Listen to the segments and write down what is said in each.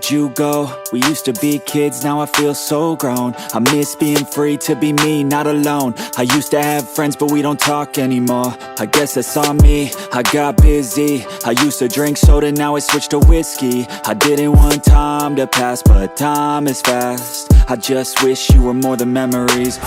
you go? We used to be kids, now I feel so grown. I miss being free to be me, not alone. I used to have friends, but we don't talk anymore. I guess that's on me, I got busy. I used to drink soda, now I switched to whiskey. I didn't want time to pass, but time is fast. I just wish you were more than memories.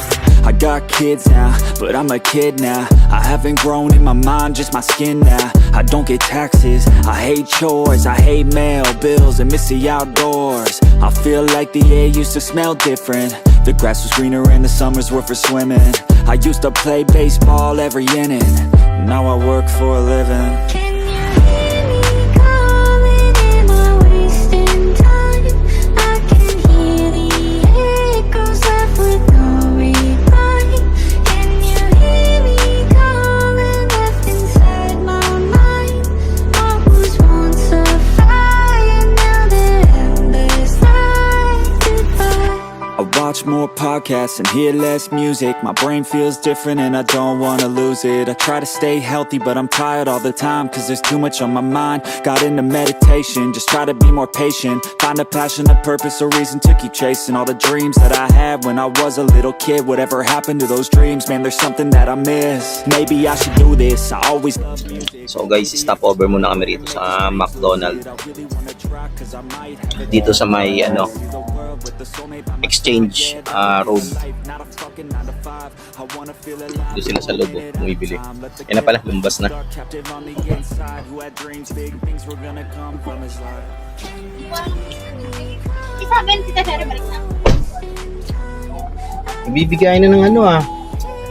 I got kids now, but I'm a kid now. I haven't grown in my mind, just my skin now. I don't get taxes, I hate chores, I hate mail, bills, and miss the outdoors. I feel like the air used to smell different. The grass was greener and the summers were for swimming. I used to play baseball every inning. Now I work for a living. Can you hear me calling? Am I wasting time? I can hear the echoes left with no reply. Can you hear me calling? Left inside my mind. What was once a fire, now the embers light goodbye. I watch more podcasts and hear less music. My brain feels different and I don't wanna lose it. I try to stay healthy but I'm tired all the time, cause there's too much on my mind. Got into meditation, just try to be more patient. Find a passion, a purpose, a reason to keep chasing all the dreams that I had when I was a little kid. Whatever happened to those dreams, man, there's something that I miss. Maybe I should do this, I always loved music. So guys, stop over muna kami rito sa McDonald's. Dito sa may Exchange Road. Dito sila sa loob, bumibili. Yan na pala, lumbas na. Bibigay na ng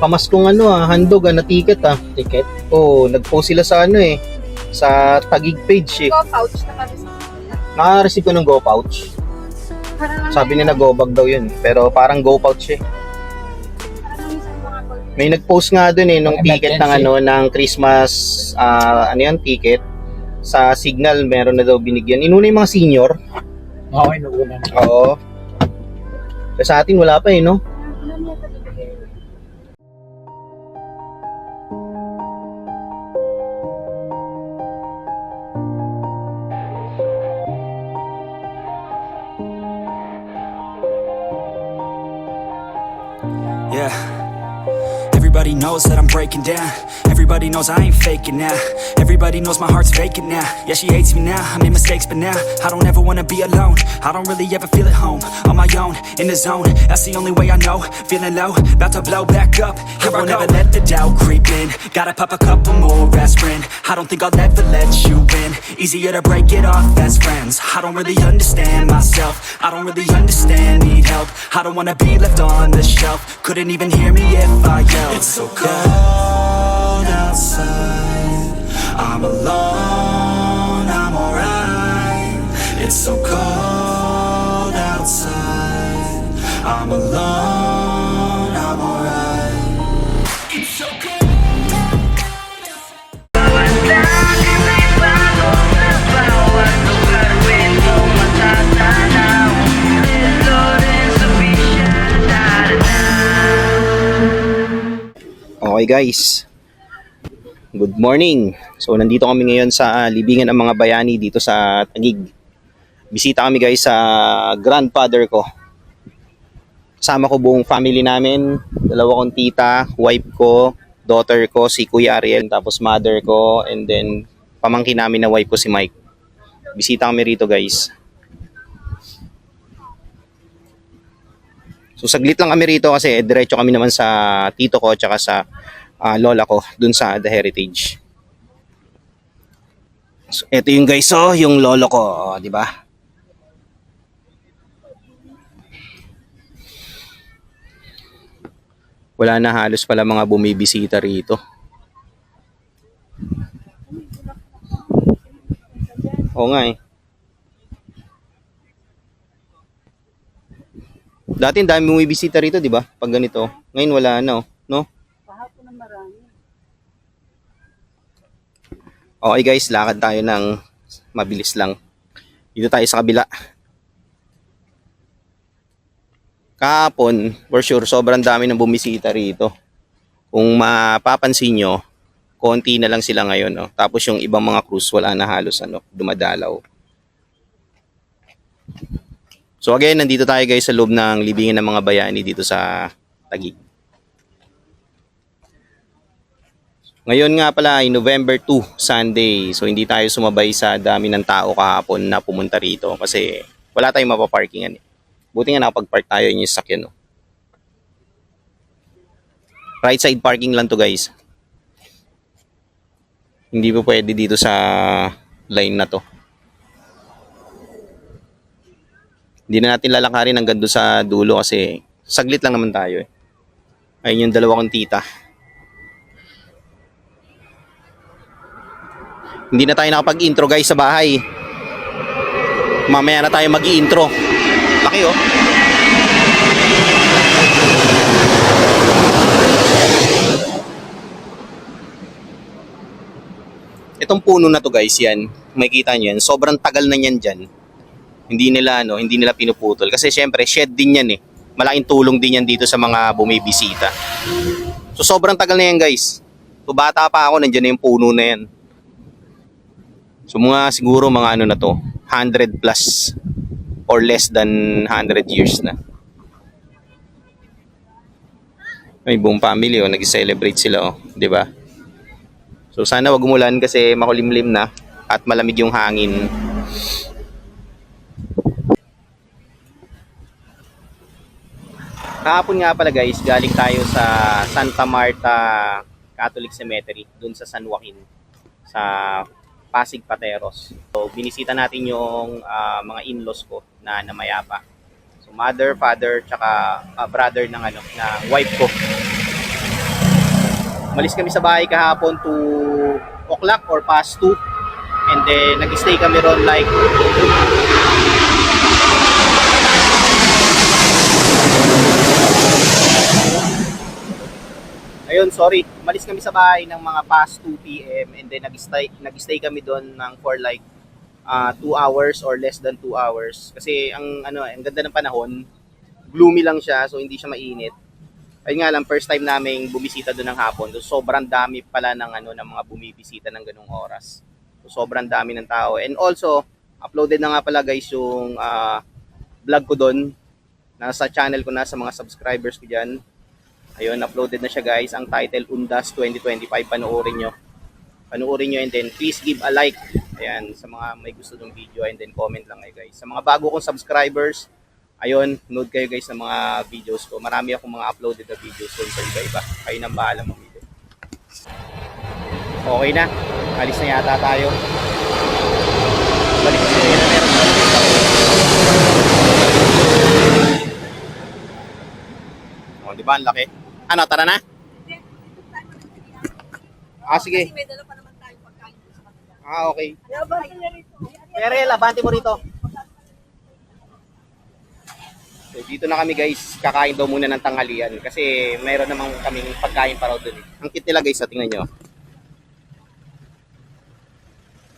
pamaskong handog na ticket Ticket? Oo, nag-post sila sa sa Taguig page Go pouch na kami sa Naka-receive ko ng Go Pouch. Sabi nila Go Bag daw yun, pero parang Go Pouch May nag-post nga dun nung ticket ng Christmas ticket sa Signal, meron na daw binigyan. Inuna yung mga senior. Okay, nauna na. Oo. Pero sa atin wala pa no? Yeah. Everybody knows that I'm breaking down. Everybody knows I ain't faking now. Everybody knows my heart's vacant now. Yeah, she hates me now, I made mistakes but now I don't ever wanna be alone. I don't really ever feel at home. On my own, in the zone, that's the only way I know. Feeling low, about to blow back up. Here I won't ever let the doubt creep in. Gotta pop a couple more aspirin. I don't think I'll ever let you in. Easier to break it off best friends. I don't really understand myself. I don't really understand, need help. I don't wanna be left on the shelf. Couldn't even hear me if I yelled. It's so cold outside, I'm alone, I'm alright. It's so cold outside, I'm alone, I'm alright. It's so cold. Okay guys, good morning. So nandito kami ngayon sa libingan ng mga bayani dito sa Taguig. Bisita kami guys sa grandfather ko. Kasama ko buong family namin, dalawa kong tita, wife ko, daughter ko si Kuya Ariel, tapos mother ko, and then pamangkin namin na wife ko si Mike. Bisita kami rito guys. So saglit lang kami rito kasi diretso kami naman sa tito ko tsaka sa lola ko dun sa The Heritage. So ito yung guys, yung lolo ko, di ba? Wala na halos pala mga bumibisita rito. Oo nga Dati dami bumibisita rito, di ba? Pag ganito. Ngayon wala na, no? Kahapon na marami. Okay guys, lakad tayo ng mabilis lang. Dito tayo sa kabila. Kahapon, for sure, sobrang dami ng bumisita rito. Kung mapapansin nyo, konti na lang sila ngayon, no? Tapos yung ibang mga cruise, wala na halos, dumadalaw. So again, nandito tayo guys sa loob ng libingan ng mga bayani dito sa Taguig. Ngayon nga pala ay November 2, Sunday. So hindi tayo sumabay sa dami ng tao kahapon na pumunta rito kasi wala tayong mapaparkingan. Buti nga nakapag-park tayo yung sasakyan. No? Right side parking lang to guys. Hindi po pwede dito sa line na to. Hindi na natin lalakarin hanggang doon sa dulo kasi saglit lang naman tayo. Ayun yung dalawa kong tita. Hindi na tayo nakapag-intro guys sa bahay. Mamaya na tayo mag-i-intro. Laki oh. Itong puno na to guys, yan. Makikita nyo yan. Sobrang tagal na yan dyan. Hindi nila pinuputol. Kasi syempre, shed din yan eh. Malaking tulong din yan dito sa mga bumibisita. So sobrang tagal na yan guys. So bata pa ako, nandyan na yung puno na yan. So siguro mga ano na to, 100 plus or less than 100 years na. May buong family oh, nag-celebrate sila oh, 'di ba? So sana wag umulan kasi makulimlim na at malamig yung hangin. Kahapon nga pala guys, galing tayo sa Santa Marta Catholic Cemetery dun sa San Joaquin sa Pasig Pateros. So binisita natin yung mga in-laws ko na namayapa. So mother, father, tsaka brother ng wife ko. Malis kami sa bahay kahapon 2 o'clock or past 2. And then nag-stay kami ron like Malis kami sa bahay ng mga past 2 PM and then nag-stay kami doon for like 2 hours or less than 2 hours kasi ang ganda ng panahon, gloomy lang siya so hindi siya mainit. Ayun nga lang, first time naming bumisita doon ng hapon. So, sobrang dami pala ng mga bumibisita ng ganung oras. So, sobrang dami ng tao. And also, uploaded na nga pala guys yung vlog ko doon. Nasa channel ko na sa mga subscribers ko dyan. Ayun, uploaded na siya guys. Ang title, Undas 2025. Panoorin nyo and then please give a like. Ayan, sa mga may gusto ng video and then comment lang kayo guys. Sa mga bago kong subscribers, ayun, nood kayo guys ng mga videos ko. Marami akong mga uploaded na videos ko sa iba-iba. Kayo nang bahala mag-video. Okay na. Alis na yata tayo. Balik sa na meron. Oh, di ba ang laki? Ano, tara na? Sige. Kasi may dala pa naman tayo pagkain sa kanila. Okay. Labante na rito. Perel, abante mo rito. So, dito na kami guys, kakain daw muna ng tanghalian kasi mayroon namang kaming pagkain para doon eh. Ang cute nila guys, tingnan nyo.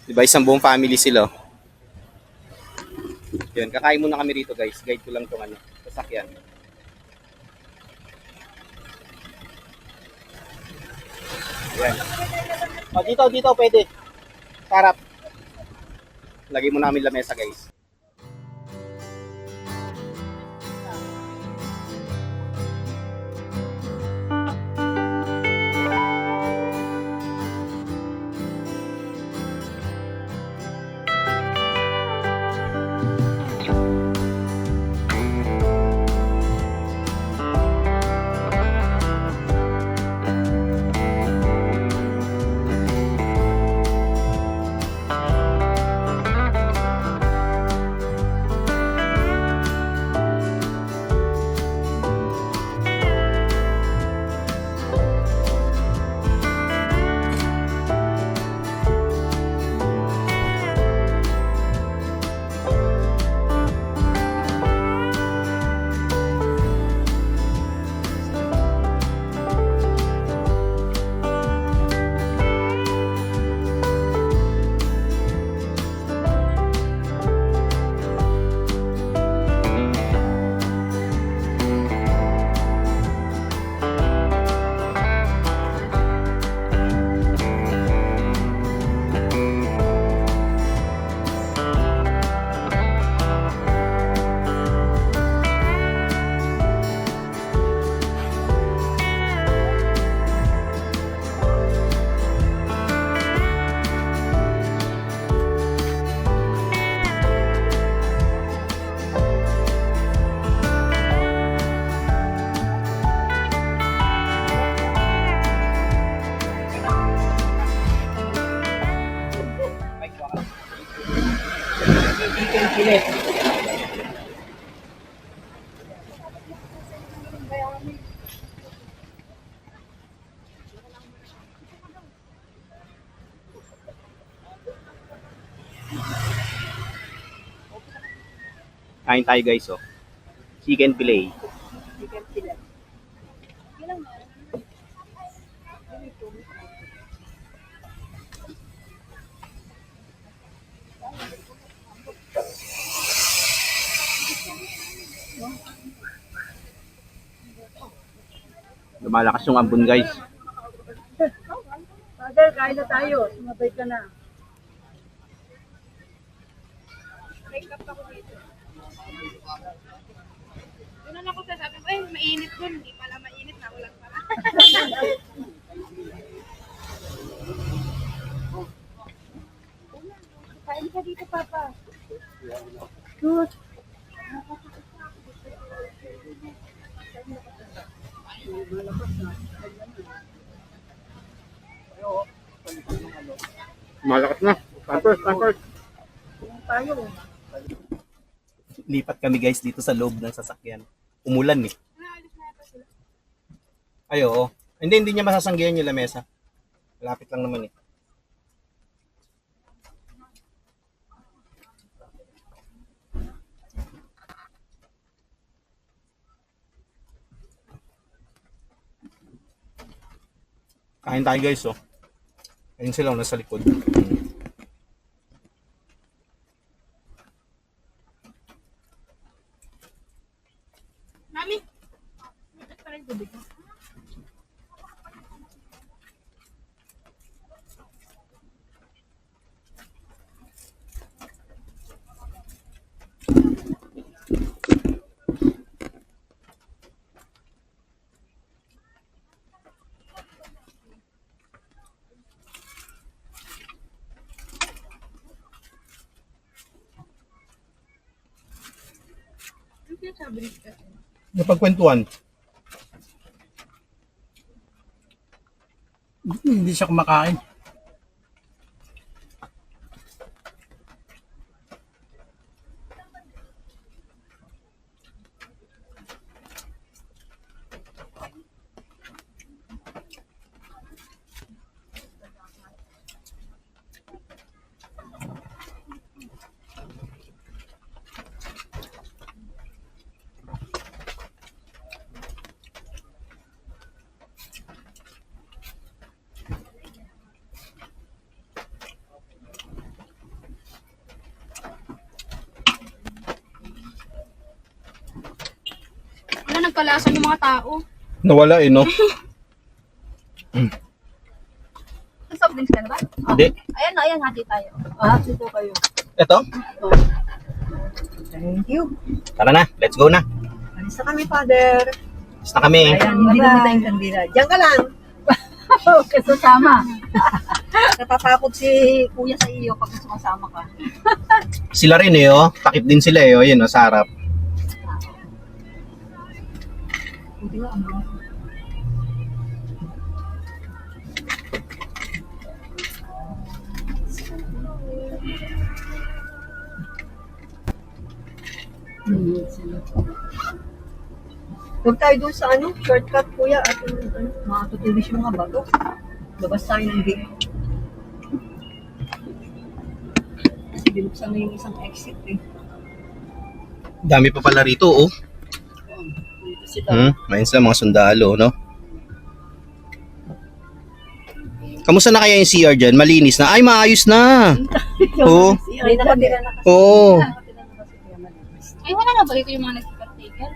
Diba isang buong family sila. Yun, kakain muna kami rito guys. Guide ko lang itong sasakyan. Yan. O, dito pwede. Sarap. Lagay muna namin lamesa guys. Pilit. Kain tayo guys, oh. Chicken fillet. Chicken pilit. Lumalakas yung ambon guys. Father, kain na tayo. Sumabay ka na. Wake up ako dito. Doon na ako sasabi ko, mainit dun. Hindi pala mainit. Nakulang pala. Kain ka dito, Papa. Good. Malakas na. Tampers. Tayo. Lipat kami guys dito sa loob ng sasakyan. Umulan eh. Ay, oo. Hindi niya masasanggihan yung lamesa. Malapit lang naman eh. Kain tayo guys, oh. Ayun sila, nasa likod. Mami, bakit pa rin tubig mo? Ano sinasabi ka? Napagkwentuhan. Hindi siya kumakain. Wala nagkalasan ng mga tao. Nawala eh, no? Ang soft drinks ka na ba? Hindi. Ayan, hati tayo. Dito kayo. Ito? Thank you. Tara na, let's go na. Alis na kami, Father. Basta kami. Ayan, hindi na tayong kandila. Diyan ka lang. Kasama. Natatakot si Kuya sa iyo pag sumasama ka. Sila rin eh, oh. Takip din sila eh, oh. Yun, oh, sa harap. Buti nga, ano. Huwag tayo doon sa ano, shortcut kuya at ano, makatutulis yung mga bato. Labas tayo ng gate. Kasi binuksan na yung isang exit eh. Dami pa pala rito, oh. Dito sila. Mayroon sila mga sundalo, no? Kamusta na kaya yung CR dyan? Malinis na? Ay, maayos na! Oo. May nakatira na kasi. Oo. Nakatira na kasi kaya malinis. Ay, wala na ba dito yung mga nagsikartigan?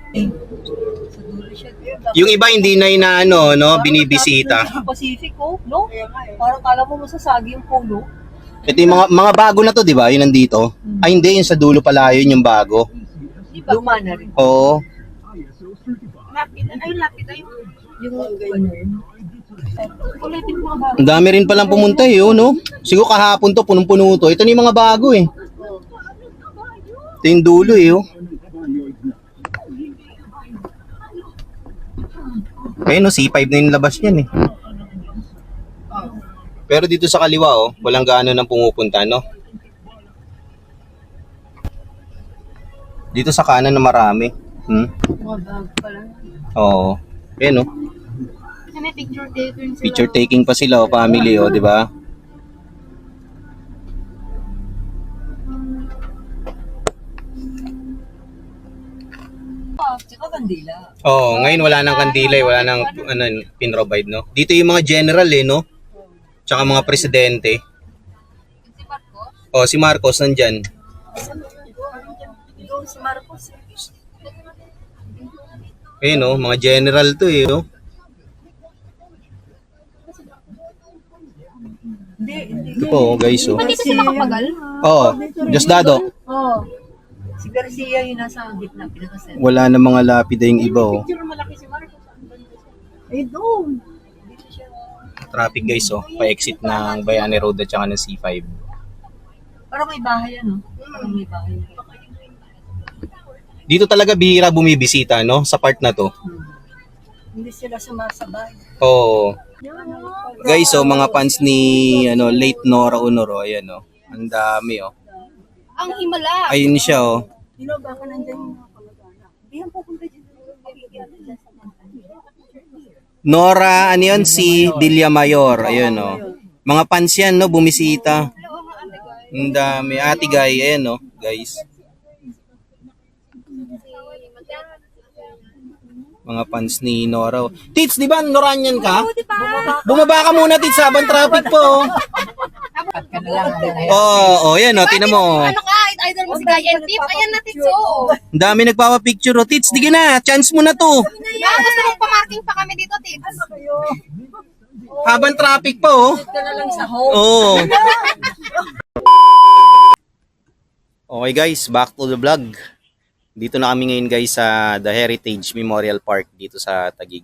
Sa dulo siya. Yung iba hindi na inaano, no? Binibisita. Sa Pacific, oh, no? Parang kala mo masasagi yung puno. Ito yung mga bago na to, di ba? Yun nandito. Ay, hindi. Yung sa dulo pala yun yung bago. Luma na rin. Oo. Lapid. Ay, lapid. Ay, Yung ano yun. ulitin mo ba? Ang dami rin palang pumunta eh, oh, no? Siguro kahapon to, punong-puno to. Ito na yung mga bago eh. Ito yung dulo eh, oh. Ayun, no? C5 na yung labas niyan eh. Pero dito sa kaliwa, oh, walang gaano nang pumupunta, no? Dito sa kanan na marami. Mga bag pala. Oo. Ayan, oh. Kasi may picture taking sila. Picture taking pa sila, oh, family, oh, di ba? Tsaka kandila. Oh, ngayon wala nang kandila, wala nang ano, pin-provide, no? Dito yung mga general, eh, no? Tsaka mga presidente. Si Marcos. Oh, si Marcos nandyan. Doon si Marcos. Ayun, no? Mga general to, eh, no? Hindi. Ito po, guys, oh. Hindi kasi makapagal. Oh, Diosdado. Oo. Si Garcia yung nasa gitna, pinaka-center. Wala na mga lapida yung iba, oh. Picture malaki si Marcos. Eh, doon. Traffic, guys, oh. Pa-exit ng Bayani Road at saka ng C5. Parang may bahay ano? Parang may bahay. Dito talaga bihira bumibisita, no? Sa part na to. Hindi sila sumasabay. Oh. Guys, oh, mga fans ni ano, late Nora Honor, ayan, oh. Ang dami, oh. Ang himala. Ayun siya, oh. Sino baka nandyan yung mga kamag-anak? Hindi yan pupunta dyan. Nora, ano yun? Si Delia Mayor, ayun, oh. Mga fans yan, no? Bumisita. Ang dami. Ate Guy, ayan, oh. Guys. Mga fans ni Nora. Oh. Tits, di ba? Noranian ka? Bumaba ka muna, Tits, habang traffic po. Oh, oh, yan, oh, tinan mo. Ano ka? Idol mo si Gayan Tip. Ayan na, Tito. Ang dami nagpapapicture, oh. Tits, di ka na. Chance mo na to. Gusto mo pamarking pa kami dito, Tito. Habang traffic pa, oh. Ka na lang sa home. Oo. Okay guys, back to the vlog. Dito na kami ngayon guys sa The Heritage Memorial Park dito sa Taguig.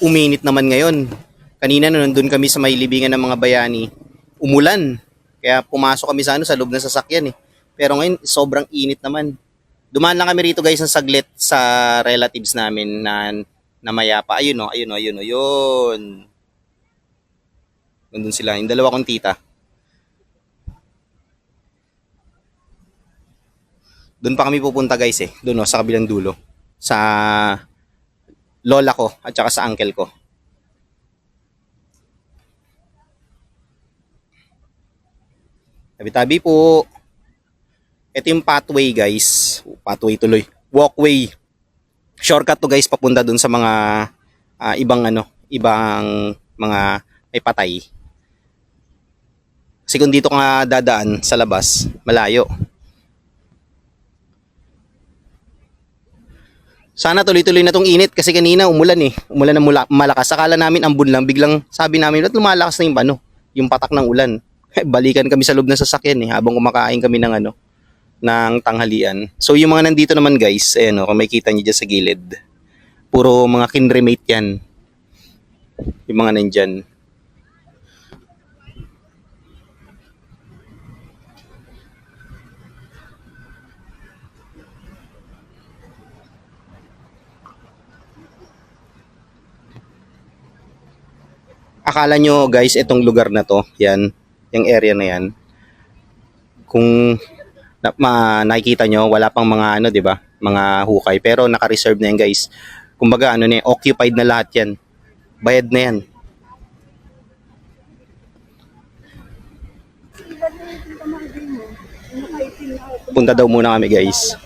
Uminit naman ngayon. Kanina nandun kami sa may libingan ng mga bayani. Umulan. Kaya pumasok kami sa sa loob ng sasakyan eh. Pero ngayon sobrang init naman. Dumaan lang kami rito guys ng saglit sa relatives namin na mayapa. Ayun o, yun. Nandun sila, yung dalawa kong tita. Doon pa kami pupunta guys eh. Doon sa kabilang dulo. Sa lola ko at saka sa uncle ko. Tabi-tabi po. Ito yung pathway guys. Pathway tuloy. Walkway. Shortcut to guys papunta doon sa mga ibang mga may patay. Kasi kung dito ka dadaan sa labas, malayo. Sana tuloy-tuloy na tong init kasi kanina umulan eh. Umulan na malakas. Akala namin ambon lang. Biglang sabi namin, ba't lumalakas na yung patak ng ulan. Balikan kami sa loob ng sasakyan eh. Habang kumakain kami ng ng tanghalian. So yung mga nandito naman guys, ayan o, kung makikita nyo dyan sa gilid. Puro mga kinremate yan. Yung mga nandyan. Akala nyo guys, itong lugar na to, yan, yung area na yan, kung nakikita nyo, wala pang mga di ba, mga hukay, pero naka-reserve na yan guys. Kumbaga occupied na lahat yan. Bayad na yan. Punta daw muna kami guys.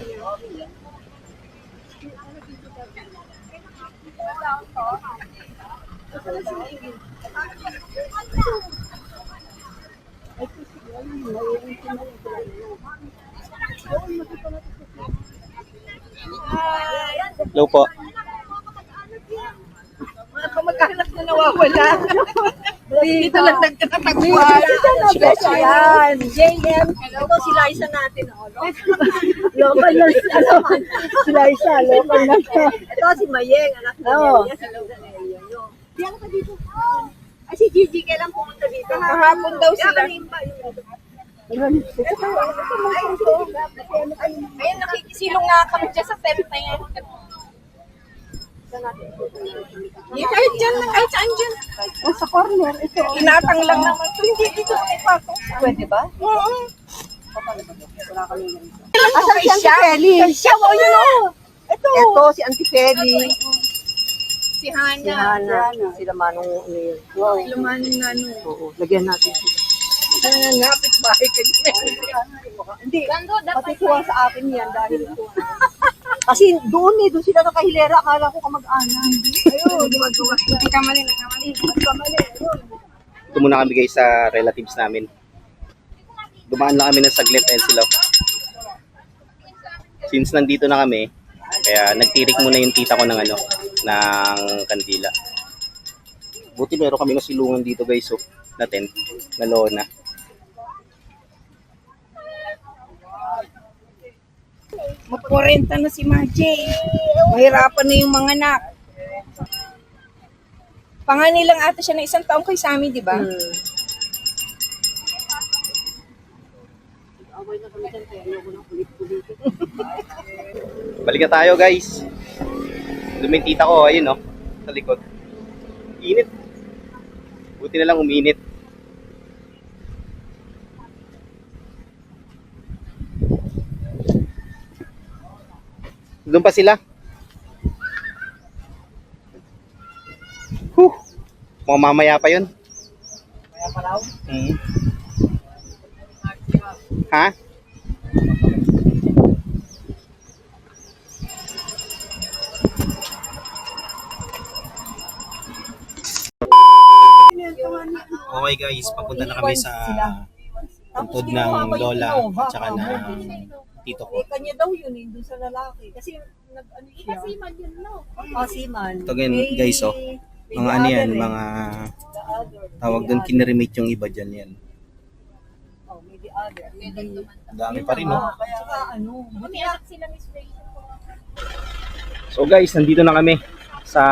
Hello po. Mga kamag-anak na nawawala. Dito lang nagtatagpuan. Yan. JM. Ito si Liza natin. Local na si Liza. Local na siya. Ito si Mayeng. Anak na niya. Sa local area. Diyan ka dito. Ay, si Gigi kailan pumunta dito? Kahapon daw sila. Ayun, nakikisilong nga kami dyan sa tent na yan. Kahit dyan, kahit saan dyan. Sa corner, ito. Inatang lang naman. Ito, hindi dito nakipatong. Pwede ba? Oo. Asan si Auntie Feli? Siya, oh, yun o. Ito, si Auntie Feli. Si Hana. Si Hana. Sila Manong yun. Wow. Sila Manong Nano. Oo, lagyan natin sila. Ngapit bahay ka Hindi, patituwa sa akin yan dahil kasi doon sila nakahilera, akala ko kamag-anan. Ayun, Nagkamali. Ito muna kami guys sa relatives namin. Dumaan lang kami ng saglit dahil sila. Since nandito na kami, kaya nagtirik muna yung tita ko ng ng kandila. Buti meron kami nasilungan dito guys, na tent, na lona. Mag-40 na si Maji. Mahirapan na yung mga anak. Panganilang ata siya ng 1 taong kay Sammy, di ba? Balik na tayo guys. Doon tita ko, ayun sa likod. Init. Buti na lang uminit. Doon pa sila. Mga mamaya pa yun. Mamaya pa raw? Ha? Okay guys, papunta na kami sa puntod ng lola at saka ng tito ko. kanya daw yun, hindi sa lalaki. Kasi nag-ano siya. Pasiman yun, no? Pasiman. Ito guys, mga ano yan, mga tawag doon, kinirimate yung iba dyan yan. Oh, may the other. Dami pa rin, no? Kaya buti na sila Miss Ray. So guys, nandito na kami sa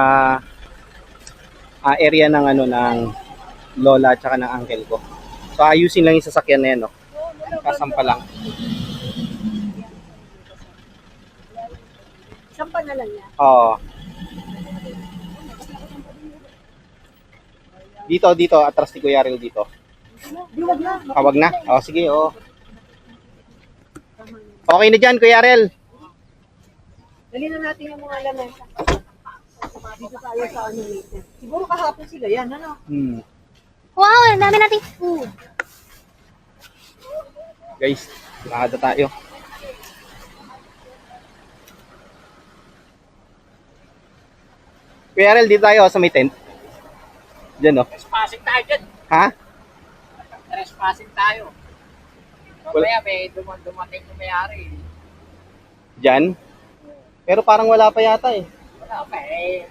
area ng ng lola at saka ng uncle ko. So ayusin lang yung sasakyan na yan, no? Kasampa lang. Sampa na lang yan. Oo. Dito, atras ni Kuya Ril dito. Wag na. Wag na? O, sige, oo. Okay na dyan, Kuya Ril. Dali na natin yung mga lamesa. Dito tayo sa later. Siguro kahapon sila yan, ano? Wow, ang dami nating food. Guys, lakad na tayo. Kuya Ril, dito tayo sa may tent. Diyan, no? Trespassing tayo dyan. Ha? Trespassing tayo. Mamaya may dumating yung may-ari. Diyan? Pero parang wala pa yata eh. Wala pa eh.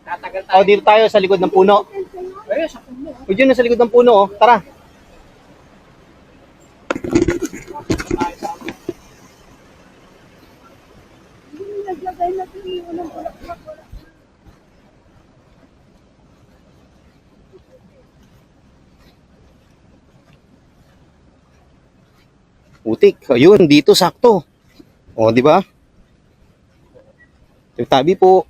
Tatagal tayo. O, dito tayo sa likod ng puno. Ayun, sa puno. O, dyan sa likod ng puno, oh. Tara. Putik. Ayun, dito sakto. O, di ba? Tabi po.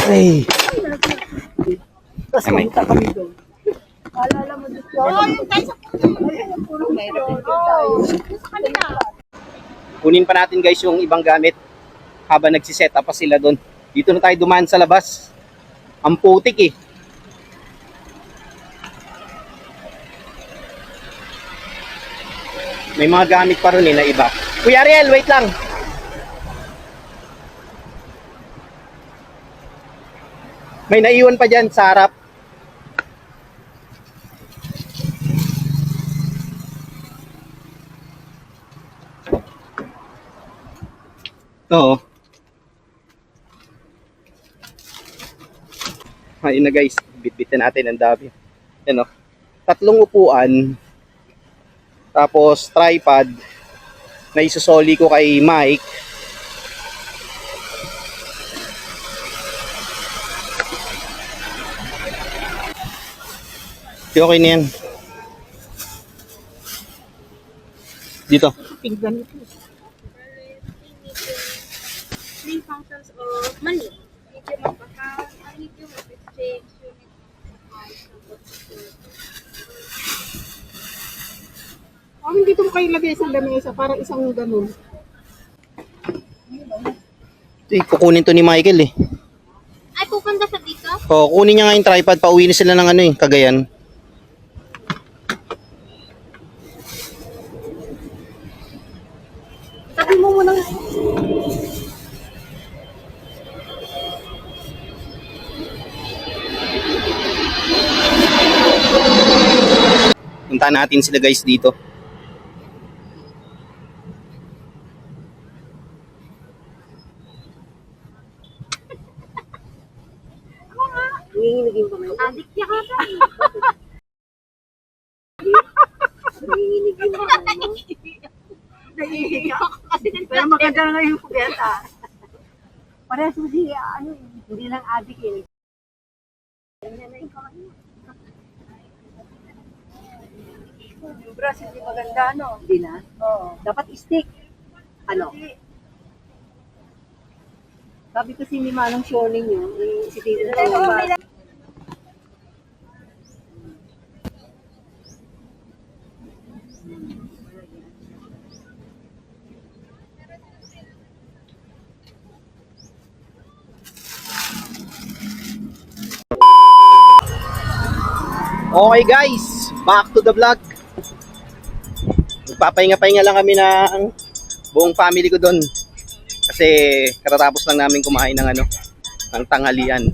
Ay. Tapos Ay, may- pumunta kami doon. Alala mo doon. Oo, yung tayo sa puno. Ayun, yung puro meron. Kunin pa natin guys yung ibang gamit habang nagsiset up pa sila doon. Dito na tayo dumaan sa labas. Ang putik eh. May mga gamit pa rin na iba. Kuya Ariel, wait lang. May naiwan pa dyan sa harap. Ito. Ayun na guys, bitbitin natin ang dami. Yan o. 3 upuan. Tapos tripod na isusoli ko kay Mike. Okay na yan. Dito. Tingnan ito. 3 functions of money. Medium of account, medium of exchange, unit of Hindi dito mo kayo lagay sa lamesa, parang isang ganun. Kukunin to ni Michael eh. Ay, pupunta sa dito? O, kunin niya nga yung tripod. Pauwi na sila ng ano eh, Cagayan. Sabi mo muna. Punta natin sila guys dito. Nanginginig yung kamay. Adik niya ka pa. Nanginginig yung kamay mo. Nanginginig ako. Pero maganda na yung pugeta. Parehas mo siya, ano eh. Hindi lang adik eh. Ganyan na yung kamay mo. Yung braso hindi maganda, no? Hindi na? Oo. Dapat stick. Ano? Sabi ko si ni Manong Shoning yun, si Tito na Okay guys, back to the vlog. Magpapahinga-pahinga lang kami ng buong family ko doon. Kasi katatapos lang namin kumain ng ng tanghalian.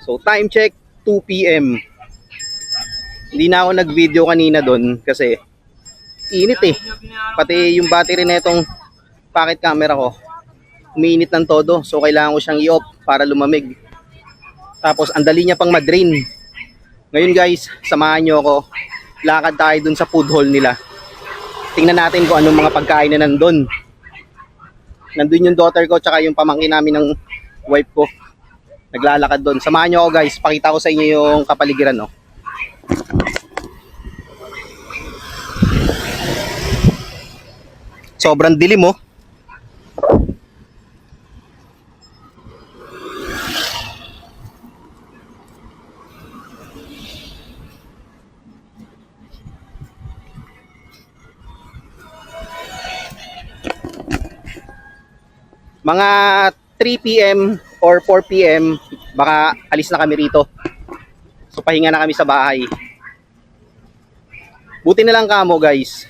So time check 2 PM. Hindi na ako nag-video kanina doon kasi init eh. Pati yung battery na itong pocket camera ko umiinit ng todo. So kailangan ko siyang i-off para lumamig. Tapos ang dali niya pang ma-drain. Ngayon guys, samahan nyo ako. Lakad tayo dun sa food hall nila. Tingnan natin kung anong mga pagkain na nandun. Nandun yung daughter ko tsaka yung pamangkin namin ng wife ko. Naglalakad dun. Samahan nyo ako guys. Pakita ko sa inyo yung kapaligiran. No? Sobrang dilim oh. Mga 3 PM or 4 PM, baka alis na kami rito. So pahinga na kami sa bahay. Buti na lang kamo guys,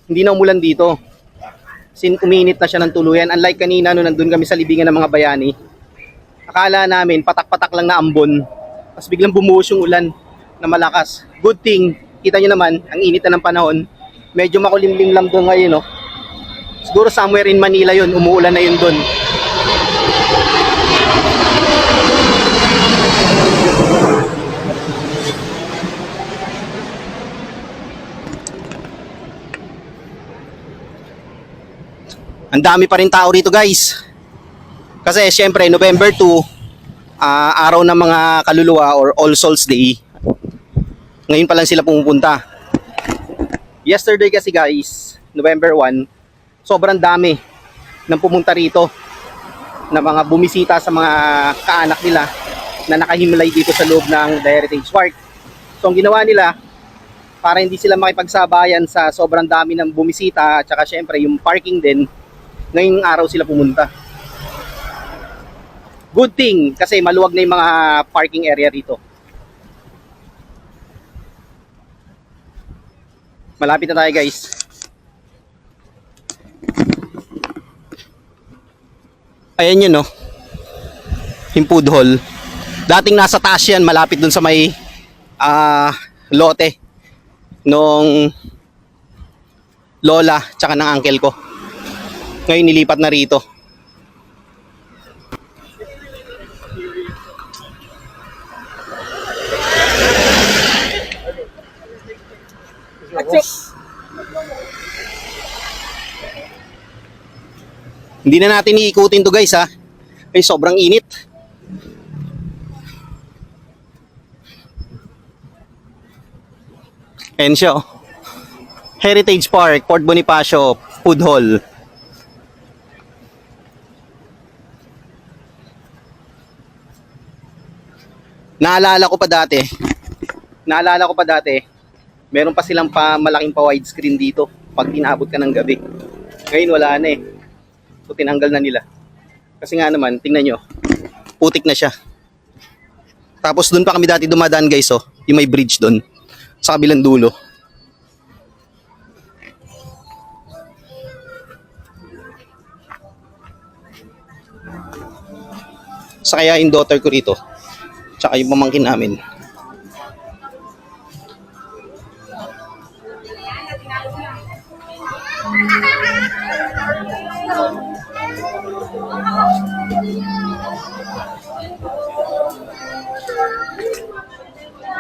hindi na umulan dito. Uminit na siya ng tuluyan. Unlike kanina nung nandun kami sa libingan ng mga bayani, akala namin patak-patak lang na ambon. Tapos biglang bumuhos yung ulan na malakas. Good thing, kita nyo naman, ang init na ng panahon. Medyo makulimlim lang doon ngayon, no? Siguro somewhere in Manila yun, umuulan na yun doon. Ang dami pa rin tao rito guys. Kasi syempre November 2, araw ng mga kaluluwa or All Souls Day. Ngayon pa lang sila pumupunta. Yesterday kasi guys, November 1, sobrang dami nang pumunta rito na mga bumisita sa mga kaanak nila na nakahimlay dito sa loob ng The Heritage Park. So ang ginawa nila, para hindi sila makipagsabayan sa sobrang dami ng bumisita at saka syempre yung parking din, ngayong araw sila pumunta. Good thing kasi maluwag na yung mga parking area rito. Malapit na tayo guys. Ayan yun no. Yung food hall. Dating nasa taas yan, malapit dun sa may lote nung lola tsaka ng uncle ko. Ngayon nilipat na rito. Hindi na natin iikutin to guys ha. Ay sobrang init. Ayan siya oh. Heritage Park, Port Bonifacio, Food Hall. Naalala ko pa dati, Naalala ko pa dati, meron pa silang malaking pa widescreen dito pag inaabot ka ng gabi. Ngayon wala na eh. So tinanggal na nila. Kasi nga naman, tingnan nyo, putik na siya. Tapos doon pa kami dati dumadaan guys, oh, yung may bridge doon sa kabilang dulo. Sa kaya yung daughter ko rito, tsaka yung pamangkin namin.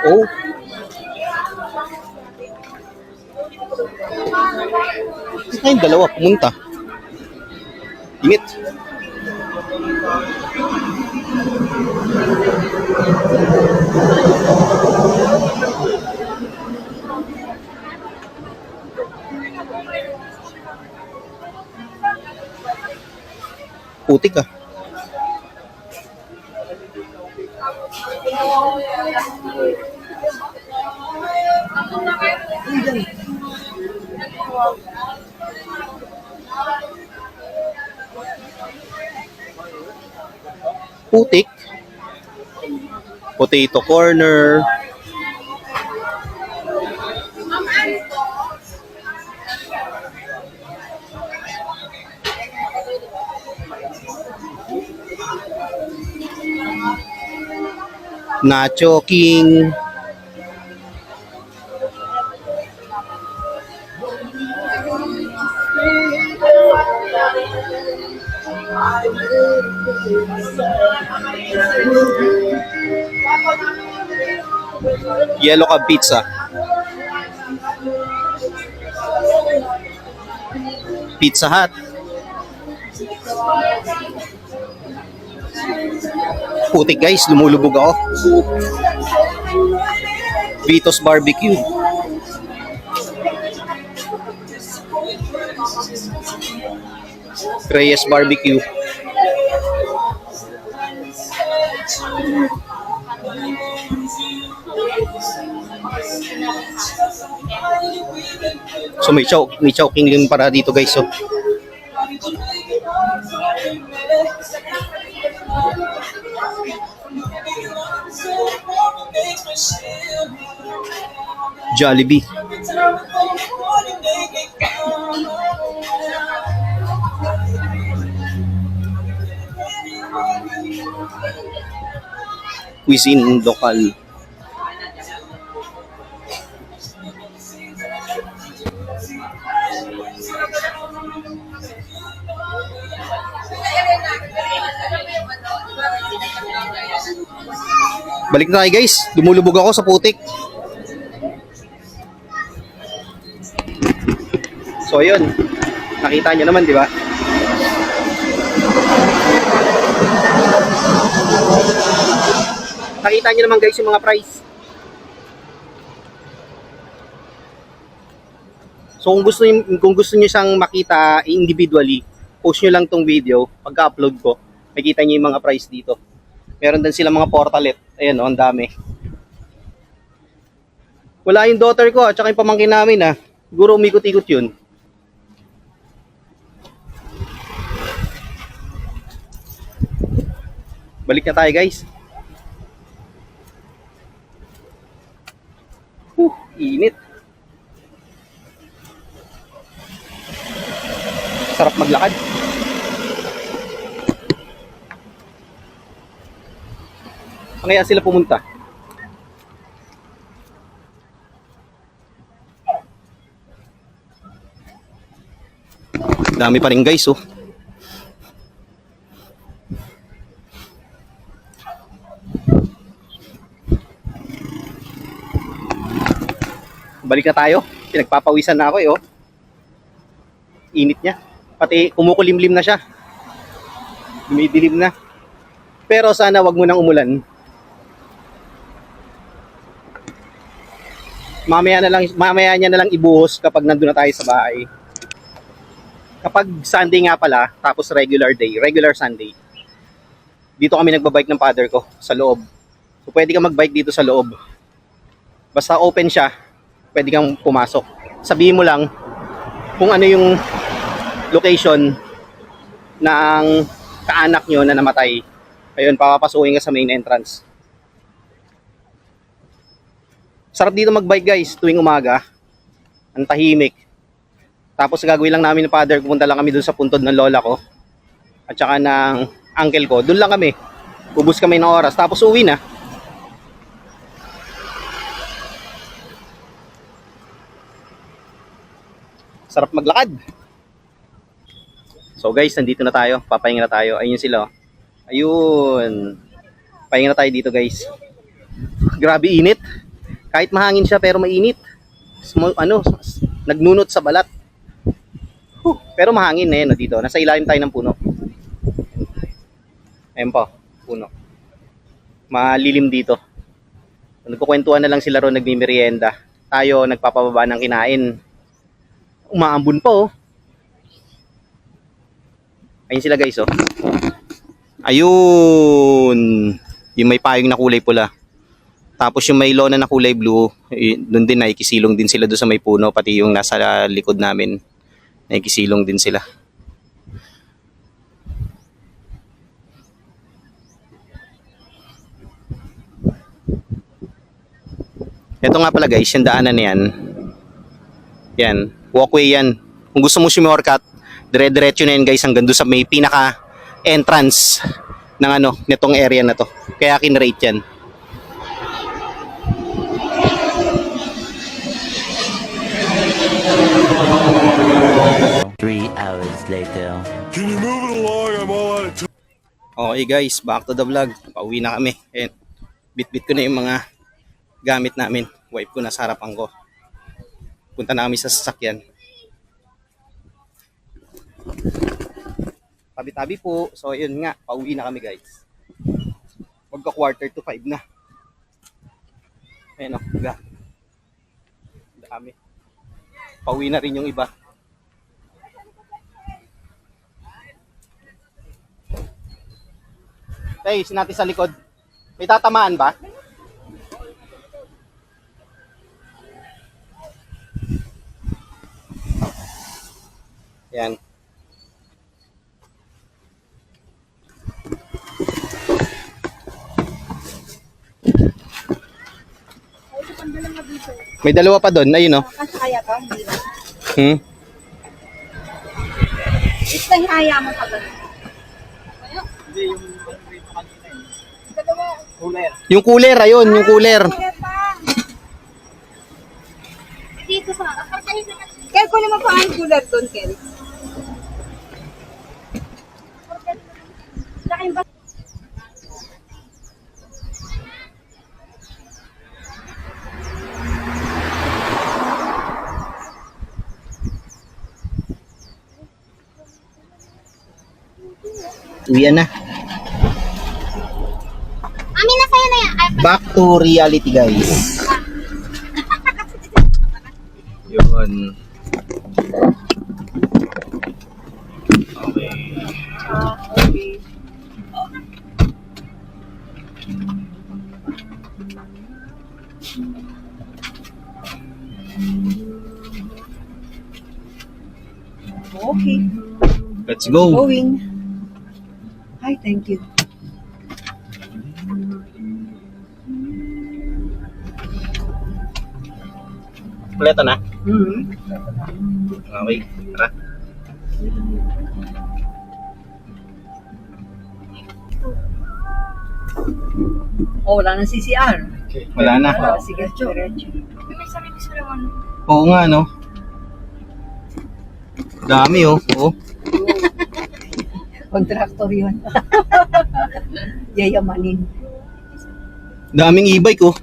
Oh. Saan yung dalawa pumunta? Ingit. Putik ah. Putik. Potato corner. Nacho King. Yellow Cab Pizza. Pizza Hut. Putik guys, lumulubog ako. Vito's Barbecue. Reyes Barbecue. So may chowking din para dito guys. So Jollibee. Cuisine local. Balik na tayo guys, lumulubog ako sa putik. So ayun, nakita nyo naman di ba? Nakita nyo naman guys yung mga price. So kung gusto niyo siyang makita individually, post nyo lang tong video, pagka-upload ko, makita niyo yung mga price dito. Meron din sila mga portalet. Ayan, oh, ang dami. Wala yung daughter ko at saka yung pamangkin namin ah. Siguro umikot-ikot yun. Balik na tayo guys. Init. Sarap maglakad. Kaya sila pumunta. Dami pa rin guys oh. Balik na tayo. Pinagpapawisan na ako eh oh. Init niya. Pati kumukulimlim na siya. Dumidilim na. Pero sana wag mo nang umulan. Mamaya niya na lang ibuhos kapag nandun na tayo sa bahay. Kapag Sunday nga pala, tapos regular Sunday, dito kami nagbabike ng father ko sa loob. So pwede ka magbike dito sa loob. Basta open siya, pwede kang pumasok. Sabihin mo lang kung ano yung location ng kaanak nyo na namatay. Ayun, papapasukin ka sa main entrance. Sarap dito magbike guys, tuwing umaga. Ang tahimik. Tapos gagawin lang namin ng father, pupunta lang kami doon sa puntod ng lola ko. At saka ng uncle ko. Doon lang kami. Ubus kami ng oras. Tapos uwi na. Sarap maglakad. So guys, nandito na tayo. Papahinga na tayo. Ayun sila. Oh. Ayun. Pahinga na tayo dito guys. Grabe init. Kahit mahangin siya pero mainit. Nagnunot sa balat. Pero mahangin na yun dito. Nasa ilalim tayo ng puno. Ayun po, puno. Malilim dito. Nagkukwentuhan na lang sila ron, nagmimerienda. Tayo nagpapababa ng kinain. Umaambon pa oh. Ayun sila guys oh. Ayun. Yung may payong na kulay pula. Tapos yung may lona na kulay blue, doon din nakikisilong din sila doon sa may puno, pati yung nasa likod namin. Nakikisilong din sila. Ito nga pala guys, yung daanan na yan. Yan, walkway yan. Kung gusto mo shortcut, dire-diretso na yan guys hanggang doon sa may pinaka entrance ng nitong area na to. Kaya kinrate yan. Okay guys, back to the vlog. Pauwi na kami. Ayan. Bit-bit ko na yung mga gamit namin. Wipe ko na sa harapan ko. Punta na kami sa sasakyan. Tabi-tabi po. So yun nga, pauwi na kami guys. Magka 4:45 na. Ayan o, dami. Pauwi na rin yung iba. Tay, sinati sa likod. May tatamaan ba? Yan. May dalawa pa doon, ayun oh. Kaya ka, hindi na. Ito yung haya mo pa doon. Hindi, yung rito kanina eh. Cooler. Yung cooler, ayun, yung cooler. Dito sa... Kel, kunin mo pa ang cooler doon, Kel. Tsaka yung Uwian na. Amin na sa'yo na yan. Ay, Back to reality guys. Yun. Okay. okay. Okay. Let's go. Going. Hi, thank you. Kompleto na. Mm-hmm. Okay, tara. Oh, wala na CCR. Wala na. Sige, diretso. Oo nga no. Dami oh. Oh. Contractor yun. Yayamanin. Daming e-bike oh.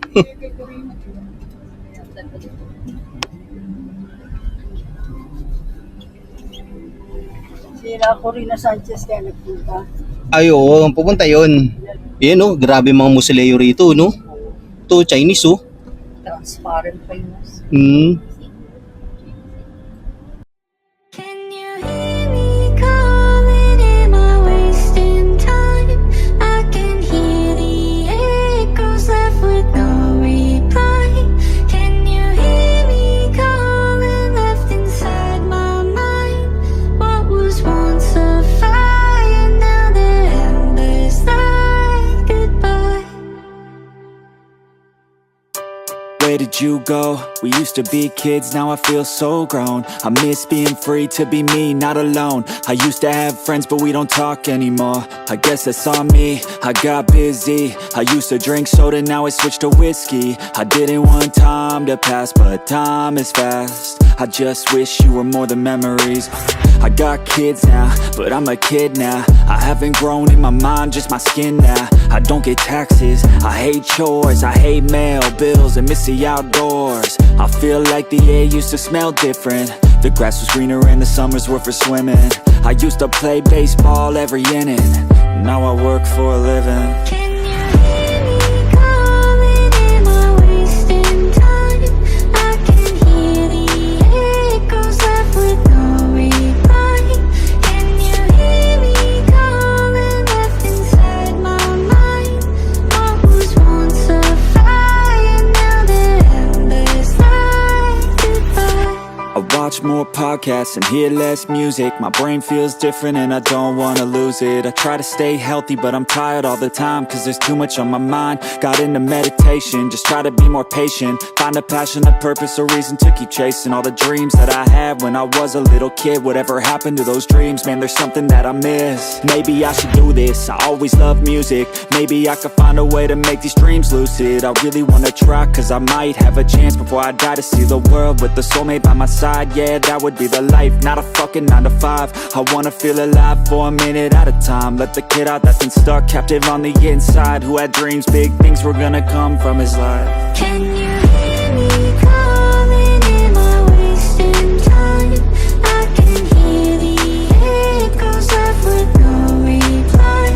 Sira ko rin na Sanchez kaya nagpunta. Ay oo, pupunta yun. Yan oh, grabe mga musileo rito no. Ito, Chinese oh. Transparent pa yun. Can you hear me calling? Am I wasting time? I can hear the echoes left with no reply. did you go? We used to be kids, now I feel so grown. I miss being free to be me, not alone. I used to have friends, but we don't talk anymore. I guess that's on me, I got busy. I used to drink soda, now I switched to whiskey. I didn't want time to pass, but time is fast. I just wish you were more than memories. I got kids now, but I'm a kid now. I haven't grown in my mind, just my skin now. I don't get taxes, I hate chores, I hate mail, bills, and miss the outdoors. I feel like the air used to smell different. The grass was greener and the summers were for swimming. I used to play baseball every inning. Now I work for a living. Can you hear me calling? Am I wasting time? I can hear the echoes left with no reply. Can you hear me calling? Left inside my mind. What was once a fire, now the embers light goodbye. I watch more podcasts and hear less music. My brain feels different and I don't wanna lose it. I try to stay healthy but I'm tired all the time, cause there's too much on my mind. Got into meditation, just try to be more patient. Find a passion, a purpose, a reason to keep chasing all the dreams that I had when I was a little kid. Whatever happened to those dreams, man, there's something that I miss. Maybe I should do this, I always love music. Maybe I could find a way to make these dreams lucid. I really wanna try, cause I might have a chance before I die to see the world with a soulmate by my side. Yeah, that would be the life, not a fucking 9 to 5. I wanna feel alive for a minute at a time. Let the kid out that's been stuck, captive on the inside, who had dreams, big things were gonna come from his life. Can you hear me calling? Am I wasting time? I can hear the echoes left with no reply.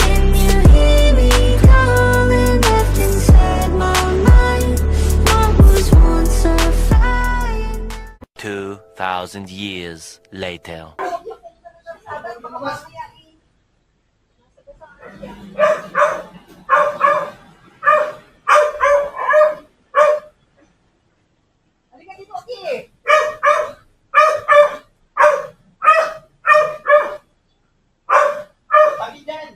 Can you hear me calling? Left inside my mind. What was once a fire. 2,000 years later. Halika dito, Aki. Tabi dyan.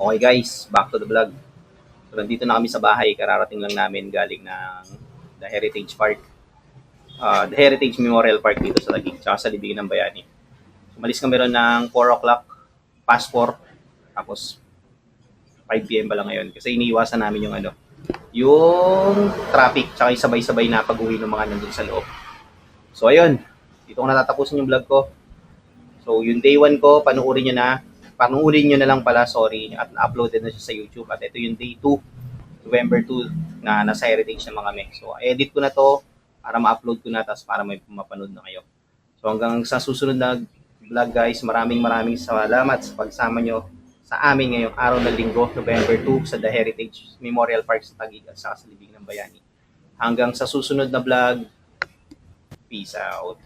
Okay guys, back to the vlog. So nandito na kami sa bahay, kararating lang namin galing ng The Heritage Park. The Heritage Memorial Park dito sa Taguig, tsaka sa Libingan ng Bayani. Umalis kami ron ng 4 o'clock, past 4, tapos 5 PM pa lang ngayon. Kasi iniiwasan namin yung traffic, tsaka yung sabay-sabay na pag-uwi ng mga nandun sa loob. So ayun, dito ko natatapusin yung vlog ko. So yung day 1 ko, panuorin nyo na lang pala, sorry, at uploaded na siya sa YouTube. At ito yung day 2, November 2, na nasa Heritage naman kami. So, edit ko na to para ma-upload ko na, tapos para may mapanood na kayo. So, hanggang sa susunod na vlog guys, maraming salamat sa pagsama nyo sa amin ngayong araw ng Linggo, November 2, sa The Heritage Memorial Park sa Taguig at sa Libingan ng Bayani. Hanggang sa susunod na vlog, peace out.